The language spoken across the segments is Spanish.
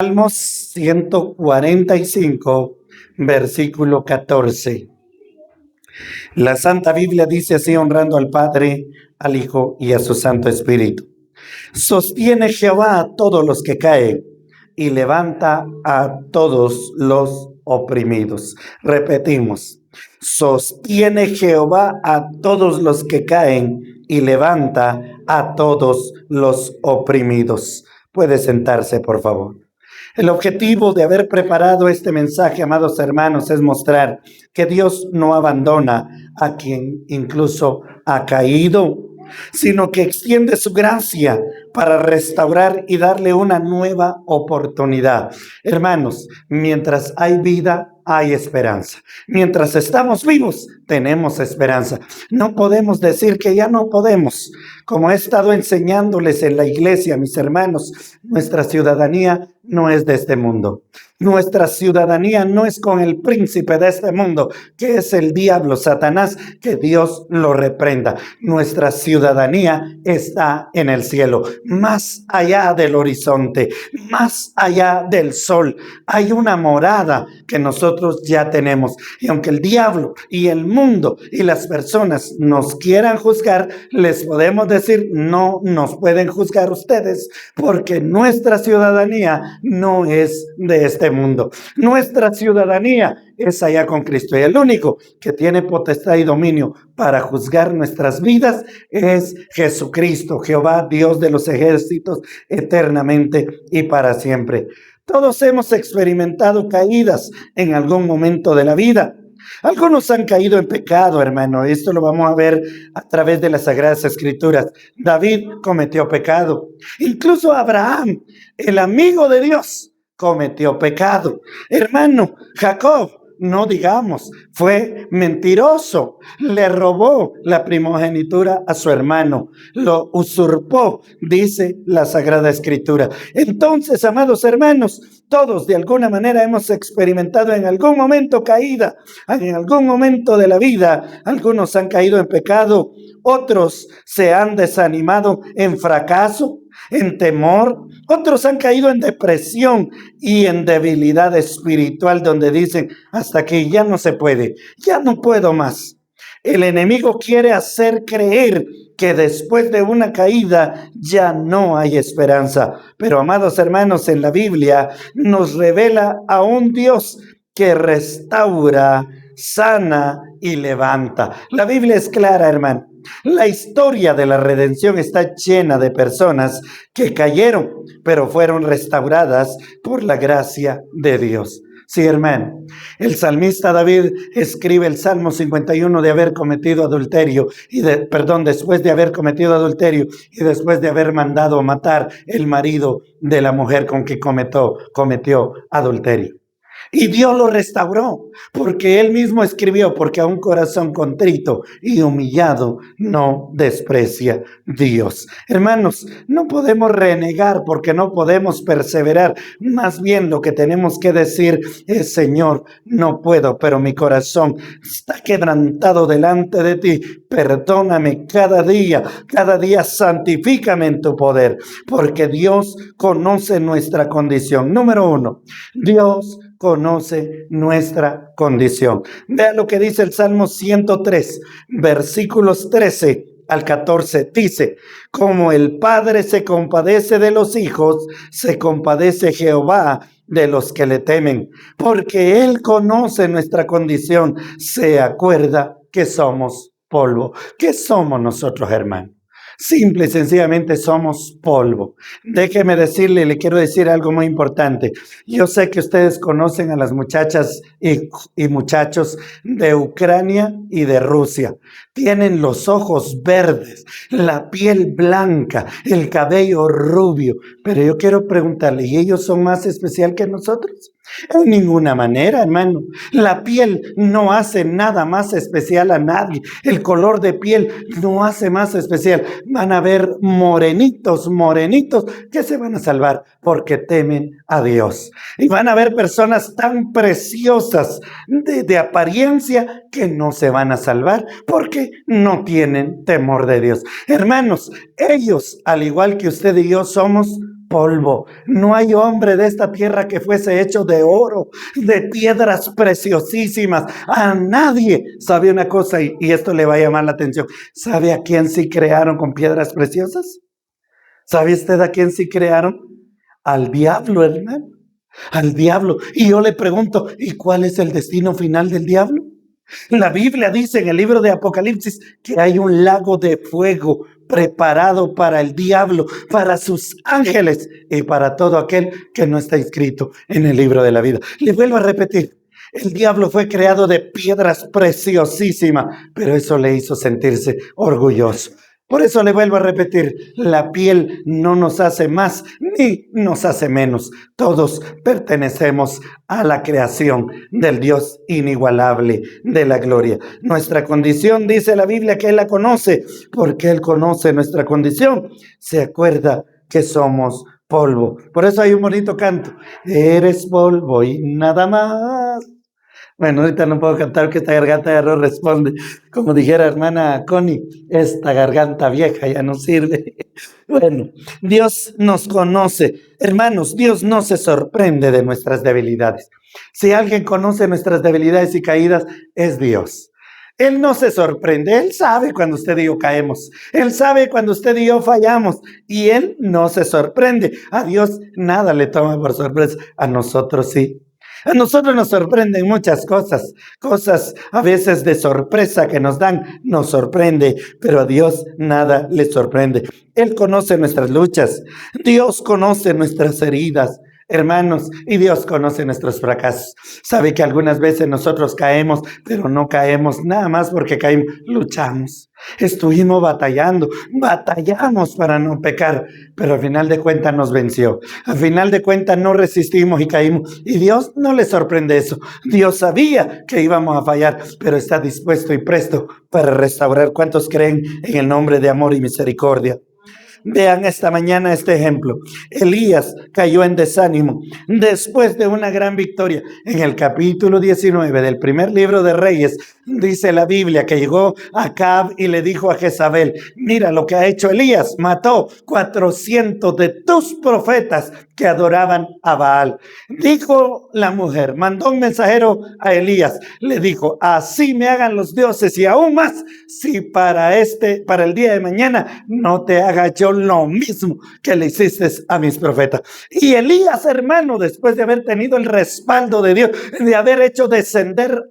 Salmos 145, versículo 14. La Santa Biblia dice así, honrando al Padre, al Hijo y a su Santo Espíritu. Sostiene Jehová a todos los que caen y levanta a todos los oprimidos. Repetimos, sostiene Jehová a todos los que caen y levanta a todos los oprimidos. Puede sentarse, por favor. El objetivo de haber preparado este mensaje, amados hermanos, es mostrar que Dios no abandona a quien incluso ha caído, sino que extiende su gracia para restaurar y darle una nueva oportunidad. Hermanos, mientras hay vida, hay esperanza. Mientras estamos vivos, tenemos esperanza. No podemos decir que ya no podemos. Como he estado enseñándoles en la iglesia, mis hermanos, nuestra ciudadanía no es de este mundo. Nuestra ciudadanía no es con el príncipe de este mundo, que es el diablo, Satanás, que Dios lo reprenda. Nuestra ciudadanía está en el cielo, más allá del horizonte, más allá del sol. Hay una morada que nosotros ya tenemos. Y aunque el diablo y el mundo y las personas nos quieran juzgar, les podemos decir, no nos pueden juzgar ustedes, porque nuestra ciudadanía no es de este mundo. Nuestra ciudadanía es allá con Cristo, y el único que tiene potestad y dominio para juzgar nuestras vidas es Jesucristo, Jehová, Dios de los ejércitos, eternamente y para siempre. Todos hemos experimentado caídas en algún momento de la vida. Algunos han caído en pecado, hermano. Esto lo vamos a ver a través de las Sagradas Escrituras. David cometió pecado. Incluso Abraham, el amigo de Dios, cometió pecado. Hermano, Jacob, no digamos, fue mentiroso, le robó la primogenitura a su hermano, lo usurpó, dice la Sagrada Escritura. Entonces, amados hermanos, todos de alguna manera hemos experimentado en algún momento caída, en algún momento de la vida. Algunos han caído en pecado, otros se han desanimado en fracaso, en temor, otros han caído en depresión y en debilidad espiritual, donde dicen, hasta aquí ya no se puede, ya no puedo más. El enemigo quiere hacer creer que después de una caída ya no hay esperanza. Pero, amados hermanos, en la Biblia nos revela a un Dios que restaura, sana y levanta. La Biblia es clara, hermano. La historia de la redención está llena de personas que cayeron, pero fueron restauradas por la gracia de Dios. Sí, hermano. El salmista David escribe el Salmo 51 de haber cometido adulterio, después de haber cometido adulterio y después de haber mandado matar el marido de la mujer con que cometió adulterio. Y Dios lo restauró, porque Él mismo escribió, porque a un corazón contrito y humillado no desprecia Dios. Hermanos, no podemos renegar porque no podemos perseverar. Más bien lo que tenemos que decir es, Señor, no puedo, pero mi corazón está quebrantado delante de ti. Perdóname cada día santifícame en tu poder, porque Dios conoce nuestra condición. Número 1, Dios conoce nuestra condición. Vea lo que dice el Salmo 103, versículos 13 al 14. Dice, como el Padre se compadece de los hijos, se compadece Jehová de los que le temen, porque Él conoce nuestra condición, se acuerda que somos polvo. ¿Qué somos nosotros, hermano? Simple y sencillamente somos polvo. Déjeme decirle, le quiero decir algo muy importante. Yo sé que ustedes conocen a las muchachas y muchachos de Ucrania y de Rusia. Tienen los ojos verdes, la piel blanca, el cabello rubio. Pero yo quiero preguntarle, ¿y ellos son más especial que nosotros? En ninguna manera, hermano. La piel no hace nada más especial a nadie. El color de piel no hace más especial. Van a ver morenitos que se van a salvar porque temen a Dios. Y van a ver personas tan preciosas de apariencia que no se van a salvar porque no tienen temor de Dios. Hermanos, ellos, al igual que usted y yo, somos polvo. No hay hombre de esta tierra que fuese hecho de oro, de piedras preciosísimas. A nadie. ¿Sabe una cosa? Y esto le va a llamar la atención. ¿Sabe a quién sí crearon con piedras preciosas? ¿Sabe usted a quién sí crearon? Al diablo, hermano. Al diablo. Y yo le pregunto, ¿y cuál es el destino final del diablo? La Biblia dice en el libro de Apocalipsis que hay un lago de fuego preparado para el diablo, para sus ángeles y para todo aquel que no está inscrito en el libro de la vida. Le vuelvo a repetir, el diablo fue creado de piedras preciosísimas, pero eso le hizo sentirse orgulloso. Por eso le vuelvo a repetir, la piel no nos hace más ni nos hace menos. Todos pertenecemos a la creación del Dios inigualable de la gloria. Nuestra condición, dice la Biblia, que Él la conoce, porque Él conoce nuestra condición. Se acuerda que somos polvo. Por eso hay un bonito canto. Eres polvo y nada más. Bueno, ahorita no puedo cantar porque esta garganta ya no responde. Como dijera hermana Connie, esta garganta vieja ya no sirve. Bueno, Dios nos conoce. Hermanos, Dios no se sorprende de nuestras debilidades. Si alguien conoce nuestras debilidades y caídas, es Dios. Él no se sorprende. Él sabe cuando usted y yo caemos. Él sabe cuando usted y yo fallamos. Y Él no se sorprende. A Dios nada le toma por sorpresa. A nosotros sí. A nosotros nos sorprenden muchas cosas a veces de sorpresa que nos dan, nos sorprende, pero a Dios nada le sorprende. Él conoce nuestras luchas, Dios conoce nuestras heridas, hermanos, y Dios conoce nuestros fracasos. Sabe que algunas veces nosotros caemos, pero no caemos nada más porque caímos, luchamos. Estuvimos batallamos para no pecar, pero al final de cuentas nos venció. Al final de cuentas no resistimos y caímos. Y Dios no le sorprende eso. Dios sabía que íbamos a fallar, pero está dispuesto y presto para restaurar. ¿Cuántos creen en el nombre de amor y misericordia? Vean esta mañana este ejemplo. Elías cayó en desánimo después de una gran victoria. En el capítulo 19 del primer libro de Reyes, dice la Biblia que llegó Acab y le dijo a Jezabel, mira lo que ha hecho Elías, mató 400 de tus profetas que adoraban a Baal. Dijo la mujer, mandó un mensajero a Elías, le dijo, así me hagan los dioses y aún más, si para el día de mañana no te haga yo lo mismo que le hiciste a mis profetas. Y Elías, hermano, después de haber tenido el respaldo de Dios, de haber hecho descender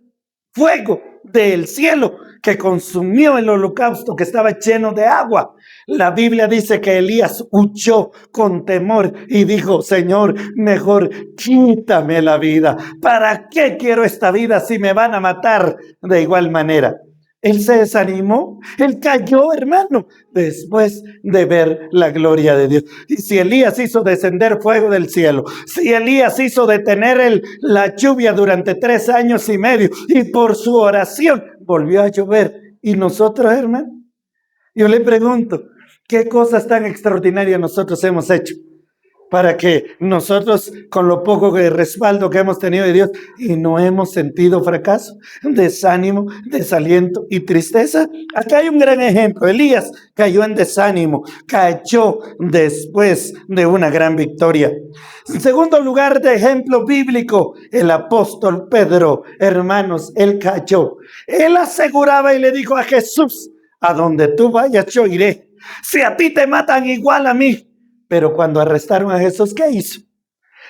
fuego del cielo que consumió el holocausto que estaba lleno de agua. La Biblia dice que Elías huyó con temor y dijo, Señor, mejor quítame la vida. ¿Para qué quiero esta vida si me van a matar de igual manera? Él se desanimó, él cayó, hermano, después de ver la gloria de Dios. Y si Elías hizo descender fuego del cielo, si Elías hizo detener la lluvia durante 3 años y medio, y por su oración volvió a llover, y nosotros, hermano, yo le pregunto, ¿qué cosas tan extraordinarias nosotros hemos hecho para que nosotros, con lo poco de respaldo que hemos tenido de Dios, y no hemos sentido fracaso, desánimo, desaliento y tristeza? Acá hay un gran ejemplo. Elías cayó en desánimo, cayó después de una gran victoria. En segundo lugar de ejemplo bíblico, el apóstol Pedro, hermanos, él cayó. Él aseguraba y le dijo a Jesús, a donde tú vayas yo iré. Si a ti te matan, igual a mí. Pero cuando arrestaron a Jesús, ¿qué hizo?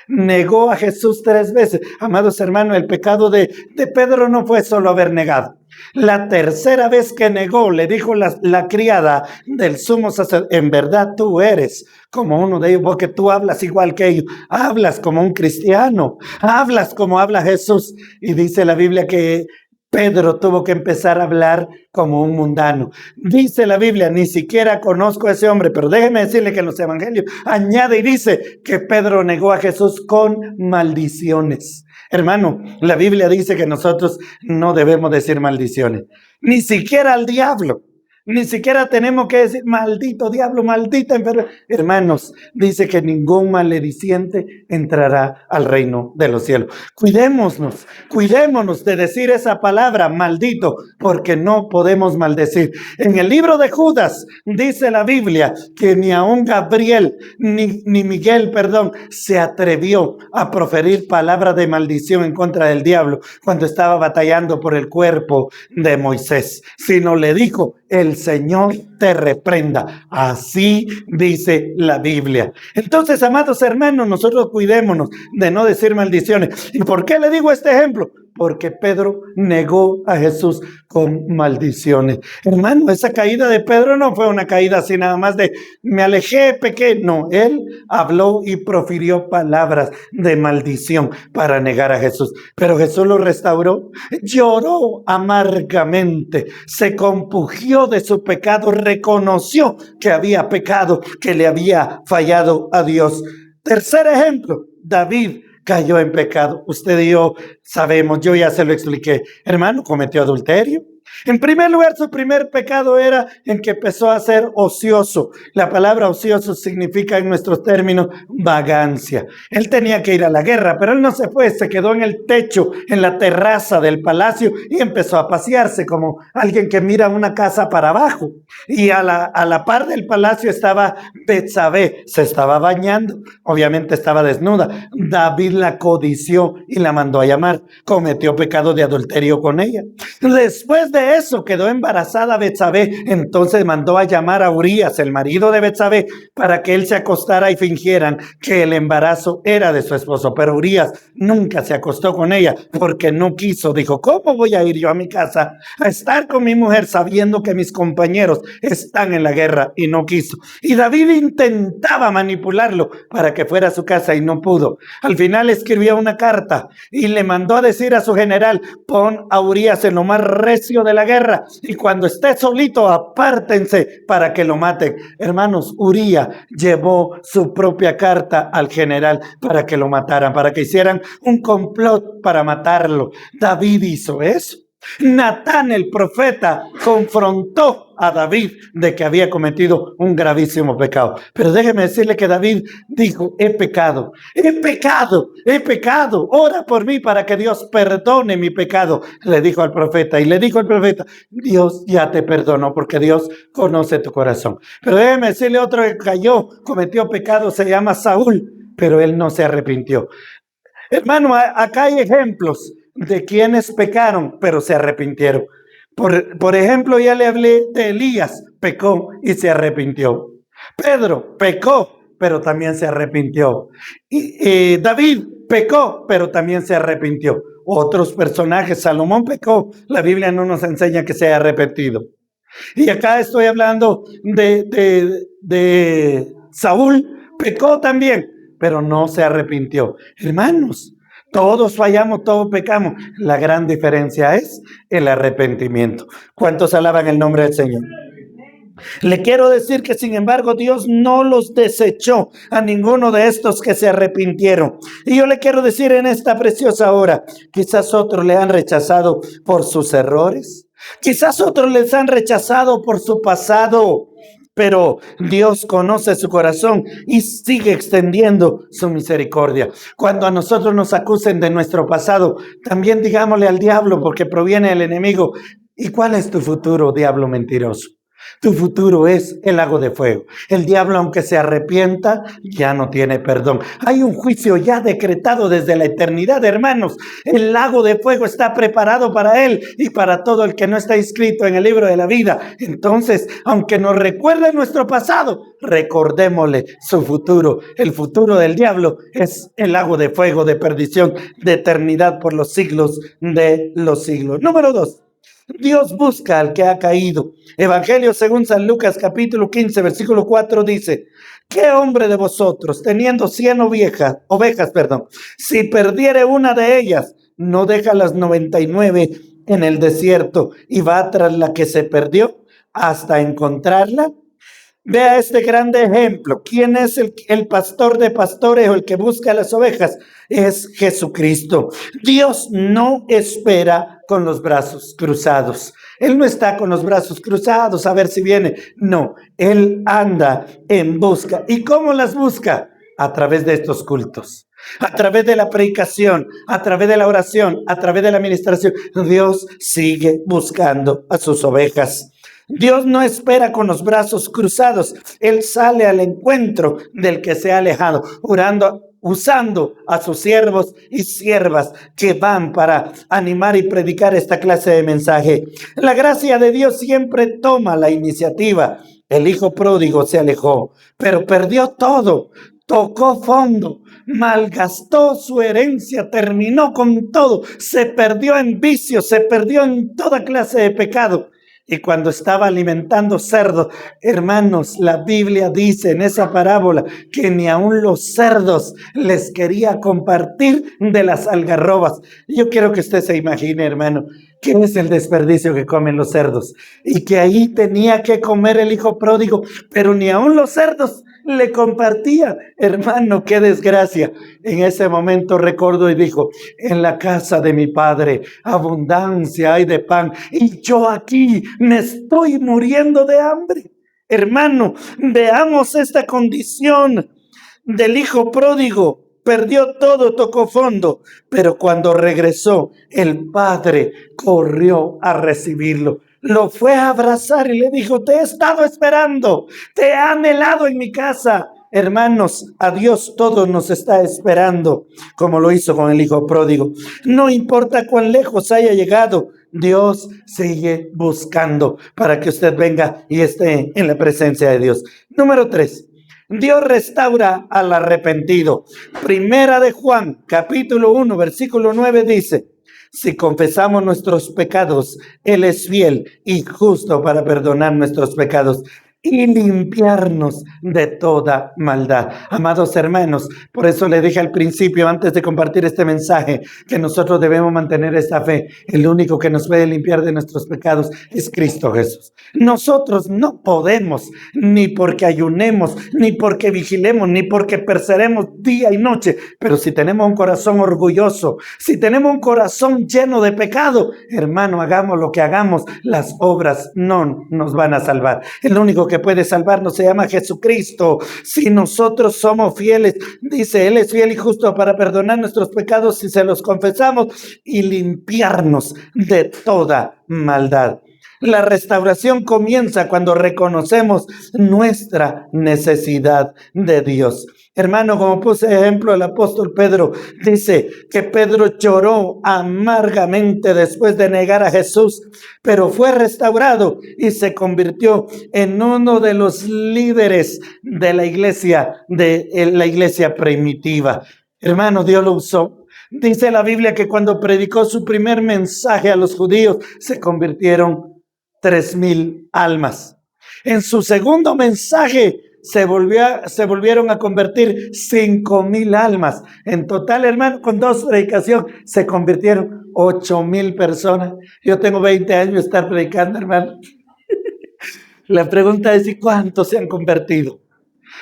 Negó a Jesús 3 veces. Amados hermanos, el pecado de Pedro no fue solo haber negado. La tercera vez que negó, le dijo la criada del sumo sacerdote, en verdad tú eres como uno de ellos, porque tú hablas igual que ellos, hablas como un cristiano, hablas como habla Jesús. Y dice la Biblia que Pedro tuvo que empezar a hablar como un mundano. Dice la Biblia, ni siquiera conozco a ese hombre, pero déjeme decirle que en los evangelios añade y dice que Pedro negó a Jesús con maldiciones. Hermano, la Biblia dice que nosotros no debemos decir maldiciones, ni siquiera al diablo. Ni siquiera tenemos que decir maldito diablo, maldita enfermedad. Hermanos, dice que ningún malediciente entrará al reino de los cielos. Cuidémonos de decir esa palabra maldito, porque no podemos maldecir. En el libro de Judas dice la Biblia que ni aun Gabriel, ni Miguel, se atrevió a proferir palabra de maldición en contra del diablo cuando estaba batallando por el cuerpo de Moisés, sino le dijo: el Señor te reprenda. Así dice la Biblia. Entonces, amados hermanos, nosotros cuidémonos de no decir maldiciones. ¿Y por qué le digo este ejemplo? Porque Pedro negó a Jesús con maldiciones. Hermano, esa caída de Pedro no fue una caída así nada más de me alejé, pequé. No, él habló y profirió palabras de maldición para negar a Jesús. Pero Jesús lo restauró, lloró amargamente, se compungió de su pecado, reconoció que había pecado, que le había fallado a Dios. Tercer ejemplo, David cayó en pecado. Usted y yo sabemos, yo ya se lo expliqué. Hermano, cometió adulterio. En primer lugar, su primer pecado era en que empezó a ser ocioso. La palabra ocioso significa en nuestros términos vagancia. Él tenía que ir a la guerra, pero él no se fue, se quedó en el techo, en la terraza del palacio y empezó a pasearse como alguien que mira una casa para abajo. Y a la par del palacio estaba Betsabé, se estaba bañando, obviamente estaba desnuda. David la codició y la mandó a llamar. Cometió pecado de adulterio con ella. Después de eso quedó embarazada Betsabé, entonces mandó a llamar a Urías, el marido de Betsabé, para que él se acostara y fingieran que el embarazo era de su esposo. Pero Urías nunca se acostó con ella porque no quiso. Dijo: ¿cómo voy a ir yo a mi casa a estar con mi mujer sabiendo que mis compañeros están en la guerra? Y no quiso. Y David intentaba manipularlo para que fuera a su casa y no pudo. Al final escribió una carta y le mandó a decir a su general: pon a Urías en lo más recio de la guerra y cuando esté solito apártense para que lo maten. Hermanos, Urías llevó su propia carta al general para que lo mataran, para que hicieran un complot para matarlo. David hizo eso. Natán el profeta confrontó a David de que había cometido un gravísimo pecado. Pero déjeme decirle que David dijo: he pecado, ora por mí para que Dios perdone mi pecado. Le dijo al profeta, y le dijo al profeta: Dios ya te perdonó porque Dios conoce tu corazón. Pero déjeme decirle otro que cayó, cometió pecado, se llama Saúl, pero él no se arrepintió. Hermano, acá hay ejemplos de quienes pecaron, pero se arrepintieron. Por ejemplo, ya le hablé de Elías, pecó y se arrepintió. Pedro pecó, pero también se arrepintió. Y David pecó, pero también se arrepintió. Otros personajes, Salomón pecó, la Biblia no nos enseña que se haya arrepentido. Y acá estoy hablando de Saúl, pecó también, pero no se arrepintió. Hermanos, todos fallamos, todos pecamos. La gran diferencia es el arrepentimiento. ¿Cuántos alaban el nombre del Señor? Le quiero decir que sin embargo Dios no los desechó a ninguno de estos que se arrepintieron. Y yo le quiero decir en esta preciosa hora, quizás otros le han rechazado por sus errores, quizás otros les han rechazado por su pasado, pero Dios conoce su corazón y sigue extendiendo su misericordia. Cuando a nosotros nos acusen de nuestro pasado, también digámosle al diablo, porque proviene del enemigo: ¿y cuál es tu futuro, diablo mentiroso? Tu futuro es el lago de fuego. El diablo, aunque se arrepienta, ya no tiene perdón. Hay un juicio ya decretado desde la eternidad, hermanos. El lago de fuego está preparado para él y para todo el que no está inscrito en el libro de la vida. Entonces, aunque nos recuerde nuestro pasado, recordémosle su futuro. El futuro del diablo es el lago de fuego, de perdición, de eternidad por los siglos de los siglos. Número 2. Dios busca al que ha caído. Evangelio según San Lucas capítulo 15 versículo 4 dice: ¿qué hombre de vosotros, teniendo 100 ovejas, si perdiere una de ellas, no deja las 99 en el desierto y va tras la que se perdió hasta encontrarla? Vea este grande ejemplo. ¿Quién es el pastor de pastores o el que busca las ovejas? Es Jesucristo. Dios no espera con los brazos cruzados. Él no está con los brazos cruzados a ver si viene. No, Él anda en busca. ¿Y cómo las busca? A través de estos cultos, a través de la predicación, a través de la oración, a través de la administración. Dios sigue buscando a sus ovejas. Dios no espera con los brazos cruzados. Él sale al encuentro del que se ha alejado, usando a sus siervos y siervas que van para animar y predicar esta clase de mensaje. La gracia de Dios siempre toma la iniciativa. El hijo pródigo se alejó, pero perdió todo. Tocó fondo, malgastó su herencia, terminó con todo, se perdió en vicios, se perdió en toda clase de pecado. Y cuando estaba alimentando cerdos, hermanos, la Biblia dice en esa parábola que ni aun los cerdos les quería compartir de las algarrobas. Yo quiero que usted se imagine, hermano, qué es el desperdicio que comen los cerdos. Y que ahí tenía que comer el hijo pródigo, pero ni aun los cerdos le compartía. Hermano, qué desgracia. En ese momento recordó y dijo: en la casa de mi padre abundancia hay de pan, y yo aquí me estoy muriendo de hambre. Hermano, veamos esta condición del hijo pródigo. Perdió todo, tocó fondo, pero cuando regresó, el padre corrió a recibirlo. Lo fue a abrazar y le dijo: te he estado esperando, te he anhelado en mi casa. Hermanos, a Dios todo nos está esperando, como lo hizo con el hijo pródigo. No importa cuán lejos haya llegado, Dios sigue buscando para que usted venga y esté en la presencia de Dios. Número 3. Dios restaura al arrepentido. Primera de Juan, capítulo 1, versículo 9 dice: si confesamos nuestros pecados, Él es fiel y justo para perdonar nuestros pecados y limpiarnos de toda maldad. Amados hermanos, por eso le dije al principio, antes de compartir este mensaje, que nosotros debemos mantener esta fe. El único que nos puede limpiar de nuestros pecados es Cristo Jesús. Nosotros no podemos, ni porque ayunemos, ni porque vigilemos, ni porque perseveremos día y noche, pero si tenemos un corazón orgulloso, si tenemos un corazón lleno de pecado, hermano, hagamos lo que hagamos, las obras no nos van a salvar. El único que puede salvarnos se llama Jesucristo. Si nosotros somos fieles, dice, Él es fiel y justo para perdonar nuestros pecados si se los confesamos y limpiarnos de toda maldad. La restauración comienza cuando reconocemos nuestra necesidad de Dios. Hermano, como puse ejemplo, el apóstol Pedro dice que Pedro lloró amargamente después de negar a Jesús, pero fue restaurado y se convirtió en uno de los líderes de la iglesia primitiva. Hermano, Dios lo usó. Dice la Biblia que cuando predicó su primer mensaje a los judíos, se convirtieron 3,000 almas. En su segundo mensaje se volvieron a convertir 5,000 almas. En total, hermano, con 2 predicaciones se convirtieron 8,000 personas. Yo tengo 20 años de estar predicando, hermano. La pregunta es: ¿y cuántos se han convertido?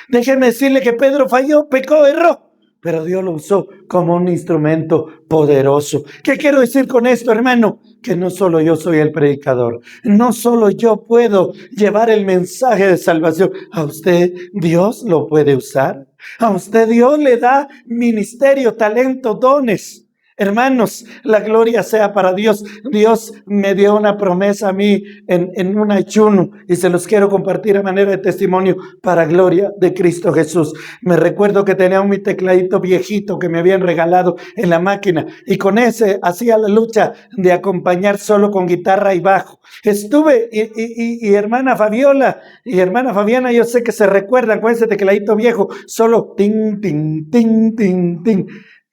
Déjeme decirle que Pedro falló, pecó, erró, pero Dios lo usó como un instrumento poderoso. ¿Qué quiero decir con esto, hermano? Que no solo yo soy el predicador, no solo yo puedo llevar el mensaje de salvación. A usted Dios lo puede usar. A usted Dios le da ministerio, talento, dones. Hermanos, la gloria sea para Dios. Dios me dio una promesa a mí en un ayuno y se los quiero compartir a manera de testimonio para gloria de Cristo Jesús. Me recuerdo que tenía mi tecladito viejito que me habían regalado en la máquina y con ese hacía la lucha de acompañar solo con guitarra y bajo. Estuve y hermana Fabiola y hermana Fabiana, yo sé que se recuerdan con ese tecladito viejo, solo tin, tin, tin, tin, tin.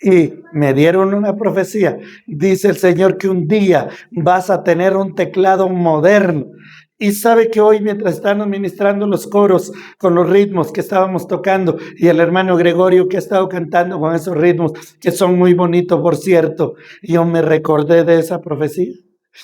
Y me dieron una profecía. Dice el Señor que un día vas a tener un teclado moderno. Y sabe que hoy, mientras están ministrando los coros con los ritmos que estábamos tocando, y el hermano Gregorio que ha estado cantando con esos ritmos, que son muy bonitos, por cierto, yo me recordé de esa profecía.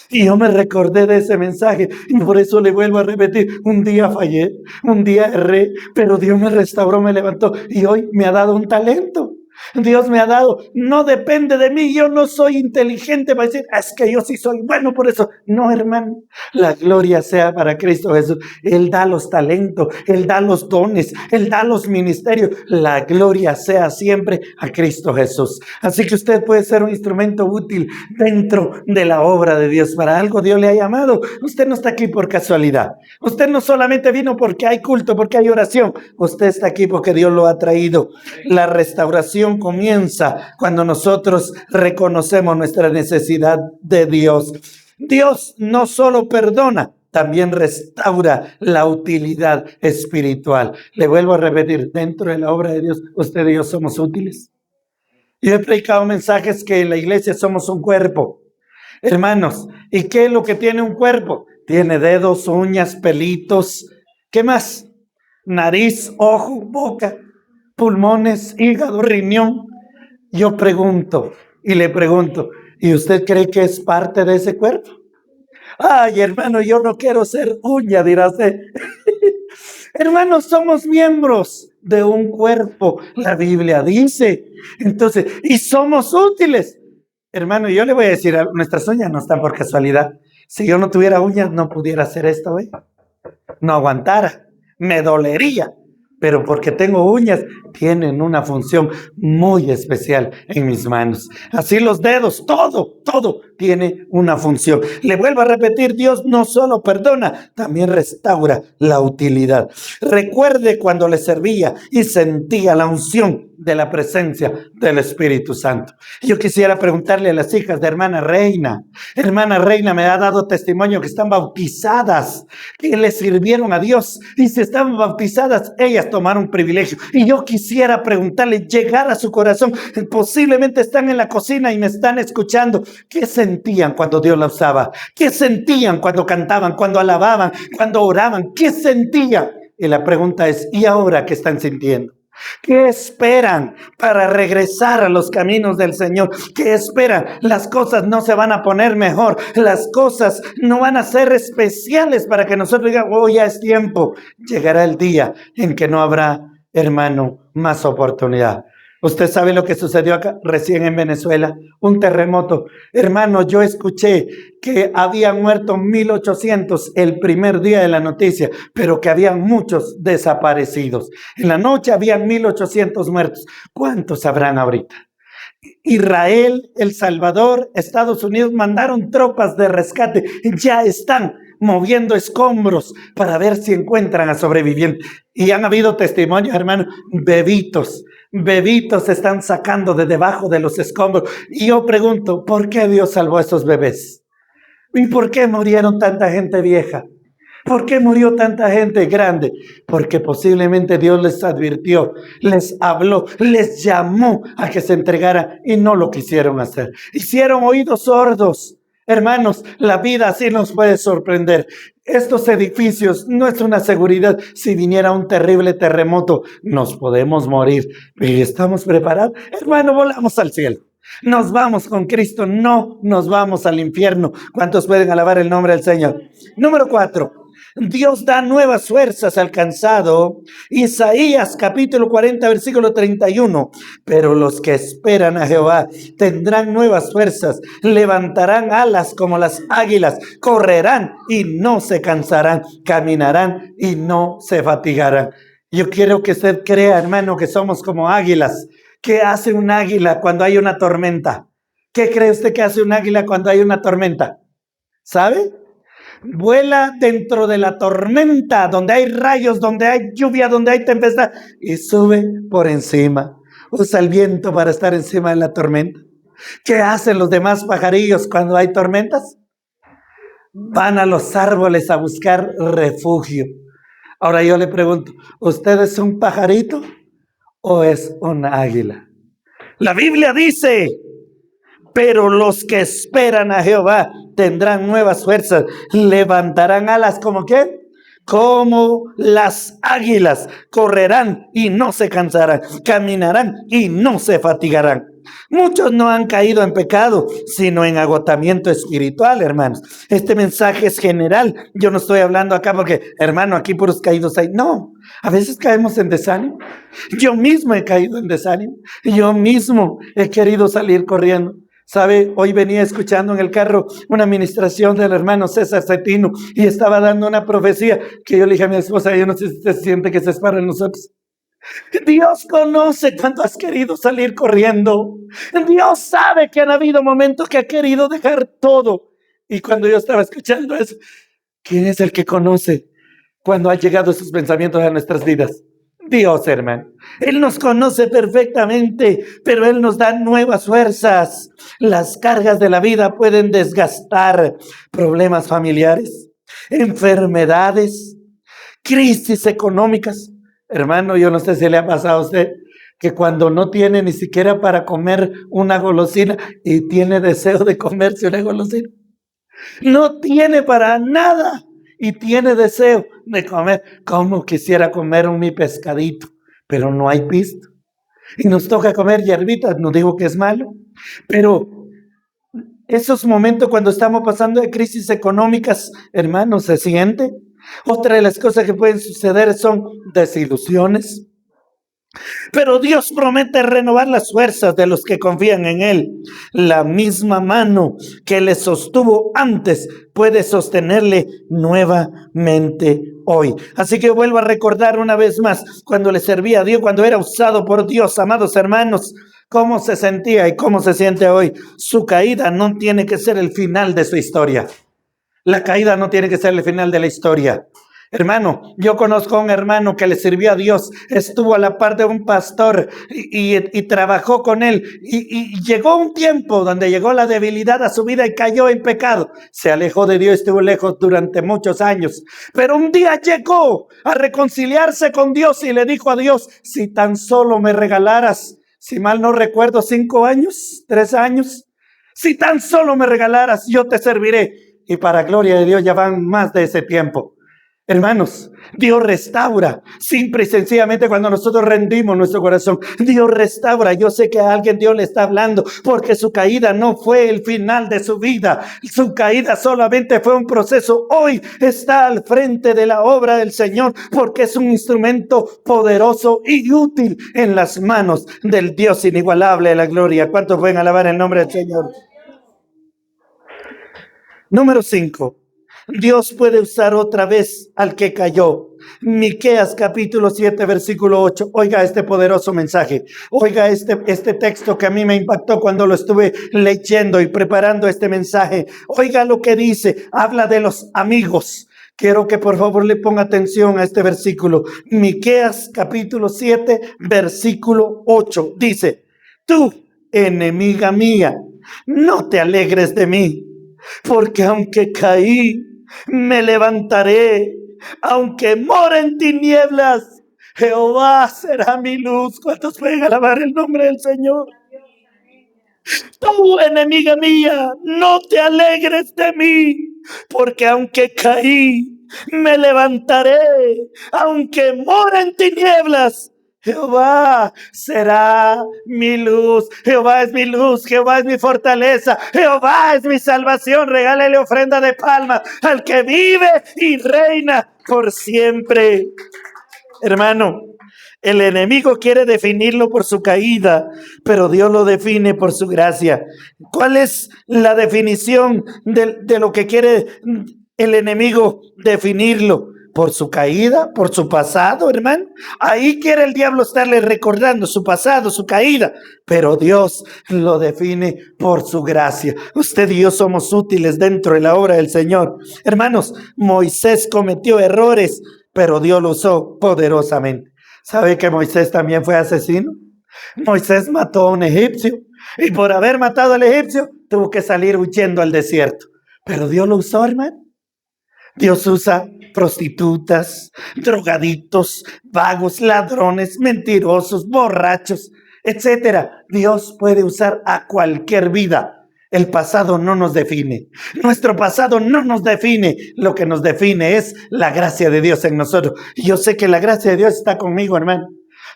Y yo me recordé de ese mensaje y por eso le vuelvo a repetir: un día fallé, un día erré, pero Dios me restauró, me levantó y hoy me ha dado un talento. Dios me ha dado, no depende de mí, yo no soy inteligente para decir, es que yo sí soy bueno por eso. No, hermano, la gloria sea para Cristo Jesús. Él da los talentos, Él da los dones, Él da los ministerios. La gloria sea siempre a Cristo Jesús. Así que usted puede ser un instrumento útil dentro de la obra de Dios. Para algo Dios le ha llamado. Usted no está aquí por casualidad. Usted no solamente vino porque hay culto, porque hay oración. Usted está aquí porque Dios lo ha traído. La restauración comienza cuando nosotros reconocemos nuestra necesidad de Dios. Dios no solo perdona, también restaura la utilidad espiritual. Le vuelvo a repetir, dentro de la obra de Dios, usted y yo somos útiles. Yo he predicado mensajes que en la iglesia somos un cuerpo. Hermanos, ¿y qué es lo que tiene un cuerpo? Tiene dedos, uñas, pelitos. ¿Qué más? Nariz, ojo, boca, pulmones, hígado, riñón. Yo pregunto y le pregunto, ¿y usted cree que es parte de ese cuerpo? Ay, hermano, yo no quiero ser uña, dirá usted. Hermanos, somos miembros de un cuerpo, la Biblia dice. Entonces, y somos útiles. Hermano, yo le voy a decir, nuestras uñas no están por casualidad. Si yo no tuviera uñas, no pudiera hacer esto, no aguantara, me dolería. Pero porque tengo uñas, tienen una función muy especial en mis manos. Así los dedos, todo tiene una función. Le vuelvo a repetir, Dios no solo perdona, también restaura la utilidad. Recuerde cuando le servía y sentía la unción de la presencia del Espíritu Santo. Yo quisiera preguntarle a las hijas de hermana Reina. Hermana Reina me ha dado testimonio que están bautizadas, que le sirvieron a Dios y si estaban bautizadas, ellas tomaron privilegio. Y yo quisiera preguntarle, llegar a su corazón, posiblemente están en la cocina y me están escuchando. ¿Qué sentían cuando Dios la usaba? ¿Qué sentían cuando cantaban, cuando alababan, cuando oraban? ¿Qué sentían? Y la pregunta es, ¿y ahora qué están sintiendo? ¿Qué esperan para regresar a los caminos del Señor? ¿Qué esperan? Las cosas no se van a poner mejor. Las cosas no van a ser especiales para que nosotros digamos, oh, ya es tiempo. Llegará el día en que no habrá, hermano, más oportunidad. Usted sabe lo que sucedió acá recién en Venezuela, un terremoto. Hermano, yo escuché que habían muerto 1,800 el primer día de la noticia, pero que habían muchos desaparecidos. En la noche habían 1,800 muertos. ¿Cuántos habrán ahorita? Israel, El Salvador, Estados Unidos mandaron tropas de rescate. Ya están moviendo escombros para ver si encuentran a sobrevivientes. Y han habido testimonios, hermano, bebitos están sacando de debajo de los escombros. Y yo pregunto, ¿por qué Dios salvó a esos bebés? ¿Y por qué murieron tanta gente vieja? ¿Por qué murió tanta gente grande? Porque posiblemente Dios les advirtió, les habló, les llamó a que se entregaran y no lo quisieron hacer. Hicieron oídos sordos. Hermanos, la vida así nos puede sorprender. Estos edificios no es una seguridad. Si viniera un terrible terremoto, nos podemos morir. ¿Y estamos preparados? Hermano, volamos al cielo. Nos vamos con Cristo, no nos vamos al infierno. ¿Cuántos pueden alabar el nombre del Señor? Número 4. Dios da nuevas fuerzas al cansado. Isaías capítulo 40 versículo 31. Pero los que esperan a Jehová tendrán nuevas fuerzas, levantarán alas como las águilas, correrán y no se cansarán, caminarán y no se fatigarán. Yo quiero que usted crea, hermano, que somos como águilas. ¿Qué hace un águila cuando hay una tormenta? ¿Qué cree usted que hace un águila cuando hay una tormenta? ¿Sabe? Vuela dentro de la tormenta, donde hay rayos, donde hay lluvia, donde hay tempestad, y sube por encima. Usa el viento para estar encima de la tormenta. ¿Qué hacen los demás pajarillos cuando hay tormentas? Van a los árboles a buscar refugio. Ahora yo le pregunto, ¿usted es un pajarito o es un águila? La Biblia dice, pero los que esperan a Jehová tendrán nuevas fuerzas, levantarán alas como ¿qué? Como las águilas, correrán y no se cansarán, caminarán y no se fatigarán. Muchos no han caído en pecado, sino en agotamiento espiritual, hermanos. Este mensaje es general. Yo no estoy hablando acá porque, hermano, aquí puros caídos hay. No, a veces caemos en desánimo. Yo mismo he caído en desánimo. Yo mismo he querido salir corriendo. ¿Sabe? Hoy venía escuchando en el carro una administración del hermano César Cetino y estaba dando una profecía que yo le dije a mi esposa, yo no sé si usted siente que se es para nosotros. Dios conoce cuando has querido salir corriendo. Dios sabe que han habido momentos que ha querido dejar todo. Y cuando yo estaba escuchando eso, ¿quién es el que conoce cuando han llegado esos pensamientos a nuestras vidas? Dios, hermano. Él nos conoce perfectamente, pero Él nos da nuevas fuerzas. Las cargas de la vida pueden desgastar. Problemas familiares, enfermedades, crisis económicas. Hermano, yo no sé si le ha pasado a usted que cuando no tiene ni siquiera para comer una golosina y tiene deseo de comerse una golosina. No tiene para nada y tiene deseo de comer. Como quisiera comer mi pescadito, pero no hay pisto. Y nos toca comer hierbitas, no digo que es malo, pero esos momentos cuando estamos pasando de crisis económicas, hermanos, se siente. Otra de las cosas que pueden suceder son desilusiones. Pero Dios promete renovar las fuerzas de los que confían en Él. La misma mano que le sostuvo antes puede sostenerle nuevamente hoy. Así que vuelvo a recordar una vez más, cuando le servía a Dios, cuando era usado por Dios, amados hermanos, cómo se sentía y cómo se siente hoy. Su caída no tiene que ser el final de su historia. La caída no tiene que ser el final de la historia. Hermano, yo conozco a un hermano que le sirvió a Dios, estuvo a la par de un pastor y trabajó con él. Y llegó un tiempo donde llegó la debilidad a su vida y cayó en pecado. Se alejó de Dios, estuvo lejos durante muchos años. Pero un día llegó a reconciliarse con Dios y le dijo a Dios, si tan solo me regalaras, si mal no recuerdo, 5 años, 3 años, si tan solo me regalaras, yo te serviré. Y para gloria de Dios ya van más de ese tiempo. Hermanos, Dios restaura, simple y sencillamente cuando nosotros rendimos nuestro corazón. Dios restaura. Yo sé que a alguien Dios le está hablando porque su caída no fue el final de su vida. Su caída solamente fue un proceso. Hoy está al frente de la obra del Señor porque es un instrumento poderoso y útil en las manos del Dios inigualable de la gloria. ¿Cuántos pueden alabar el nombre del Señor? Número 5. Dios puede usar otra vez al que cayó. Miqueas capítulo 7 versículo 8. Oiga este poderoso mensaje. Oiga este texto que a mí me impactó cuando lo estuve leyendo y preparando este mensaje. Oiga lo que dice. Habla de los amigos. Quiero que por favor le ponga atención a este versículo. Miqueas capítulo 7 versículo 8. Dice, tú, enemiga mía, no te alegres de mí, porque aunque caí, me levantaré, aunque mora en tinieblas, Jehová será mi luz. ¿Cuántos pueden alabar el nombre del Señor? Tú, enemiga mía, no te alegres de mí, porque aunque caí, me levantaré, aunque mora en tinieblas, Jehová será mi luz. Jehová es mi luz, Jehová es mi fortaleza, Jehová es mi salvación. Regálele ofrenda de palma al que vive y reina por siempre. Hermano, el enemigo quiere definirlo por su caída, pero Dios lo define por su gracia. ¿Cuál es la definición de lo que quiere el enemigo definirlo? Por su caída, por su pasado, hermano. Ahí quiere el diablo estarle recordando su pasado, su caída, pero Dios lo define por su gracia. Usted y yo somos útiles dentro de la obra del Señor. Hermanos, Moisés cometió errores, pero Dios lo usó poderosamente. ¿Sabe que Moisés también fue asesino? Moisés mató a un egipcio y por haber matado al egipcio tuvo que salir huyendo al desierto. Pero Dios lo usó, hermano. Dios usa prostitutas, drogadictos, vagos, ladrones, mentirosos, borrachos, etcétera. Dios puede usar a cualquier vida. El pasado no nos define. Nuestro pasado no nos define. Lo que nos define es la gracia de Dios en nosotros. Y yo sé que la gracia de Dios está conmigo, hermano.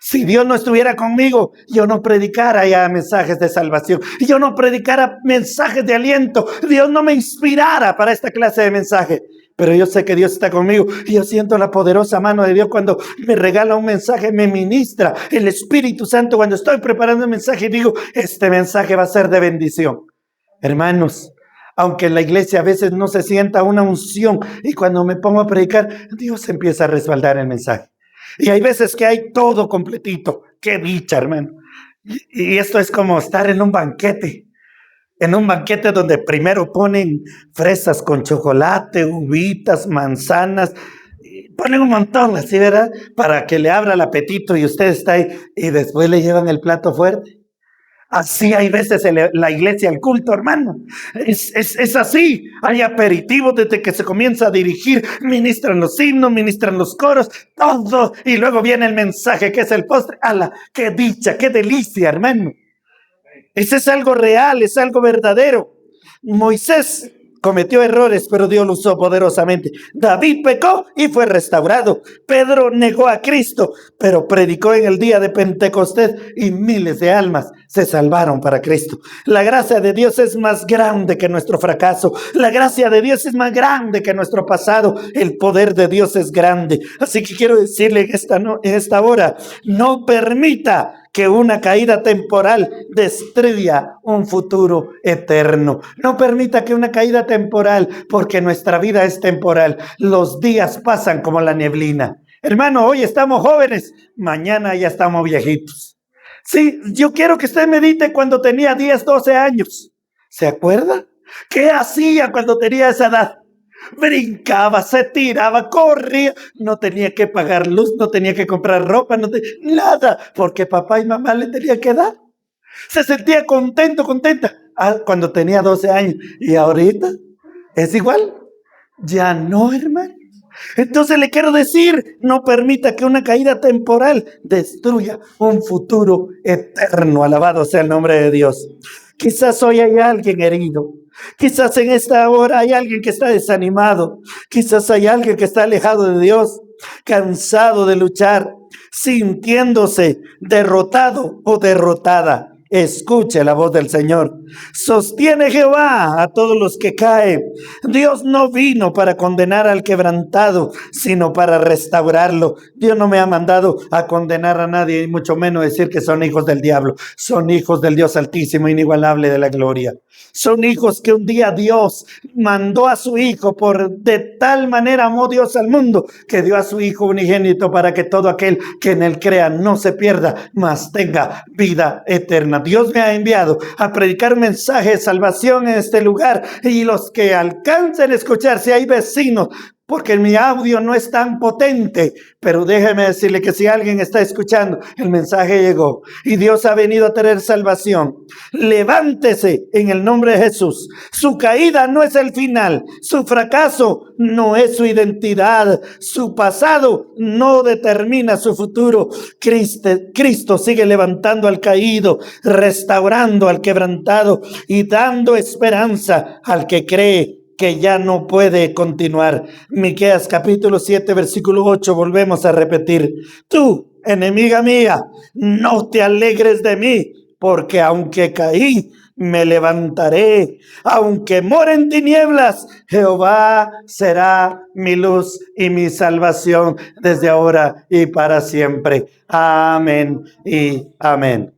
Si Dios no estuviera conmigo, yo no predicara ya mensajes de salvación, yo no predicara mensajes de aliento, Dios no me inspirara para esta clase de mensaje. Pero yo sé que Dios está conmigo y yo siento la poderosa mano de Dios cuando me regala un mensaje, me ministra el Espíritu Santo cuando estoy preparando un mensaje y digo, este mensaje va a ser de bendición. Hermanos, aunque en la iglesia a veces no se sienta una unción y cuando me pongo a predicar, Dios empieza a respaldar el mensaje. Y hay veces que hay todo completito. ¡Qué dicha, hermano! Y esto es como estar en un banquete donde primero ponen fresas con chocolate, uvitas, manzanas, ponen un montón así, ¿verdad? Para que le abra el apetito y usted está ahí y después le llevan el plato fuerte. Así hay veces en la iglesia, el culto, hermano. Es así. Hay aperitivos desde que se comienza a dirigir. Ministran los himnos, ministran los coros, todo. Y luego viene el mensaje que es el postre. ¡Hala! ¡Qué dicha, qué delicia, hermano! Ese es algo real, es algo verdadero. Moisés cometió errores, pero Dios lo usó poderosamente. David pecó y fue restaurado. Pedro negó a Cristo, pero predicó en el día de Pentecostés y miles de almas se salvaron para Cristo. La gracia de Dios es más grande que nuestro fracaso. La gracia de Dios es más grande que nuestro pasado. El poder de Dios es grande. Así que quiero decirle en esta hora, no permita que una caída temporal destruya un futuro eterno. No permita que una caída temporal, porque nuestra vida es temporal. Los días pasan como la neblina. Hermano, hoy estamos jóvenes, mañana ya estamos viejitos. Sí, yo quiero que usted medite cuando tenía 10, 12 años. ¿Se acuerda? ¿Qué hacía cuando tenía esa edad? Brincaba, se tiraba, corría, no tenía que pagar luz, no tenía que comprar ropa, nada, porque papá y mamá le tenían que dar. Se sentía contenta, cuando tenía 12 años. Y ahorita es igual, ya no, hermano. Entonces le quiero decir, no permita que una caída temporal destruya un futuro eterno. Alabado sea el nombre de Dios. Quizás hoy hay alguien herido. Quizás en esta hora hay alguien que está desanimado. Quizás hay alguien que está alejado de Dios, cansado de luchar, sintiéndose derrotado o derrotada. Escuche la voz del Señor. Sostiene Jehová a todos los que caen. Dios no vino para condenar al quebrantado, sino para restaurarlo. Dios no me ha mandado a condenar a nadie, y mucho menos decir que son hijos del diablo. Son hijos del Dios Altísimo, inigualable de la gloria. Son hijos que un día Dios mandó a su Hijo, de tal manera amó Dios al mundo, que dio a su Hijo unigénito para que todo aquel que en él crea no se pierda, mas tenga vida eterna. Dios me ha enviado a predicar un mensaje de salvación en este lugar, y los que alcancen a escuchar, si hay vecinos, porque mi audio no es tan potente, pero déjeme decirle que si alguien está escuchando, el mensaje llegó y Dios ha venido a traer salvación. Levántese en el nombre de Jesús. Su caída no es el final, su fracaso no es su identidad, su pasado no determina su futuro. Cristo sigue levantando al caído, restaurando al quebrantado y dando esperanza al que cree que ya no puede continuar. Miqueas capítulo 7 versículo 8, volvemos a repetir: tú, enemiga mía, no te alegres de mí, porque aunque caí, me levantaré. Aunque more en tinieblas, Jehová será mi luz y mi salvación desde ahora y para siempre. Amén y amén.